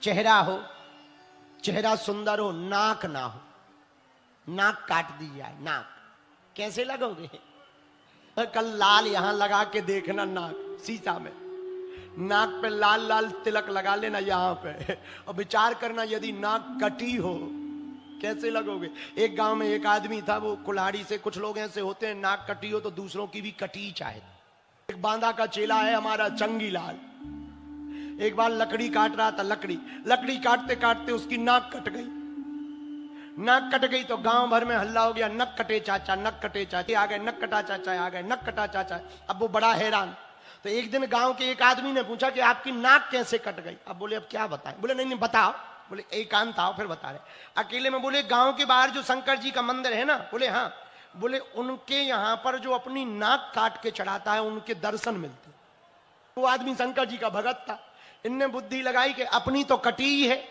चेहरा हो, चेहरा सुंदर हो, नाक ना हो, नाक काट दी जाए, नाक कैसे लगोगे? कल लाल यहां लगा के देखना, नाक शीशा में, नाक पे लाल लाल तिलक लगा लेना यहां पे, और विचार करना यदि नाक कटी हो कैसे लगोगे। एक गांव में एक आदमी था, वो कुल्हाड़ी से, कुछ लोग ऐसे होते हैं नाक कटी हो तो दूसरों की भी कटी चाहे। एक बांदा का चेला है हमारा चंगी लाल, एक बार लकड़ी काट रहा था, लकड़ी काटते काटते उसकी नाक कट गई। नाक कट गई तो गांव भर में हल्ला हो गया, नक कटे चाचा, नक कटे चाचा आ गए, नक कटा चाचा आ गए, नक कटा चाचा। अब वो बड़ा हैरान। तो एक दिन गांव के एक आदमी ने पूछा कि आपकी नाक कैसे कट गई? अब बोले अब क्या बताएं? बोले नहीं नहीं बताओ। बोले एकांत आओ फिर बता रहे। अकेले में बोले गांव के बाहर जो शंकर जी का मंदिर है ना, बोले हाँ। बोले उनके यहां पर जो अपनी नाक काट के चढ़ाता है उनके दर्शन मिलते। वो आदमी शंकर जी का भगत था। इनने बुद्धि लगाई कि अपनी तो कटी ही है,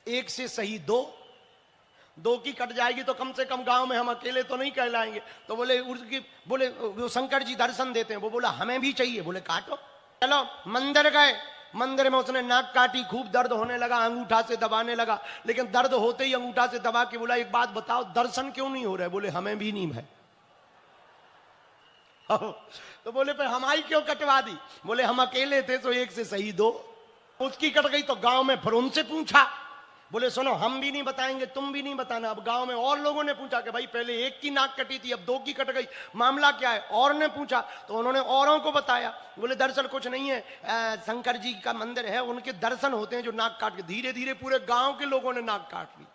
एक से सही दो की कट जाएगी तो कम से कम गांव में हम अकेले तो नहीं कहलाएंगे। तो बोले वो शंकर जी दर्शन देते हैं। वो बोला हमें भी चाहिए। बोले काटो। चलो मंदिर गए, मंदिर में उसने नाक काटी, खूब दर्द होने लगा, अंगूठा से दबाने लगा, लेकिन दर्द होते ही अंगूठा से दबा के बोला एक बात बताओ दर्शन क्यों नहीं हो रहे? बोले हमें भी नहीं भाई। तो बोले पर हमारी क्यों कटवा दी? बोले हम अकेले थे तो एक से सही दो। उसकी कट गई तो गांव में फिर उनसे पूछा। बोले सुनो हम भी नहीं बताएंगे, तुम भी नहीं बताना। अब गांव में और लोगों ने पूछा कि भाई पहले एक की नाक कटी थी, अब दो की कट गई, मामला क्या है? और ने पूछा तो उन्होंने औरों को बताया। बोले दरअसल कुछ नहीं है, शंकर जी का मंदिर है, उनके दर्शन होते हैं जो नाक काट के। धीरे धीरे पूरे गांव के लोगों ने नाक काट ली।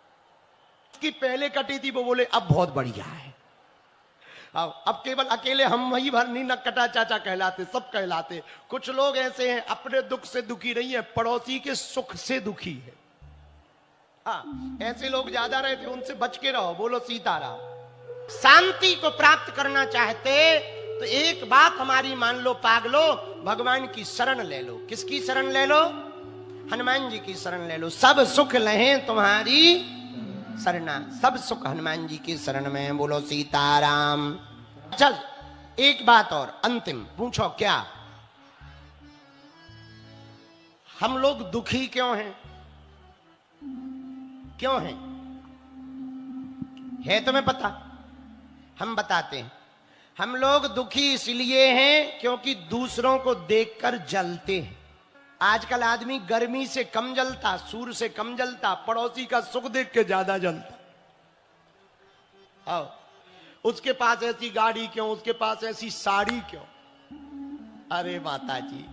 उसकी पहले कटी थी, वो बोले अब बहुत बढ़िया है, अब केवल अकेले हम वही भर नहीं नक कटा चाचा कहलाते, सब कहलाते। कुछ लोग ऐसे हैं अपने दुख से दुखी नहीं है, पड़ोसी के सुख से दुखी है। हाँ, ऐसे लोग ज्यादा रहते, उनसे बच के रहो। बोलो सीताराम। शांति को प्राप्त करना चाहते तो एक बात हमारी मान लो पागलो, भगवान की शरण ले लो। किसकी शरण ले लो? हनुमान जी की शरण ले लो। सब सुख लहें तुम्हारी शरणा, सब सुख हनुमान जी की शरण में। बोलो सीताराम। चल एक बात और अंतिम पूछो, क्या हम लोग दुखी क्यों हैं? क्यों हैं? है तुम्हें पता? हम बताते हैं। हम लोग दुखी इसलिए हैं क्योंकि दूसरों को देखकर जलते हैं। आजकल आदमी गर्मी से कम जलता, सूर्य से कम जलता, पड़ोसी का सुख देख के ज्यादा जलता। आओ, उसके पास ऐसी गाड़ी क्यों, उसके पास ऐसी साड़ी क्यों? अरे माता जी,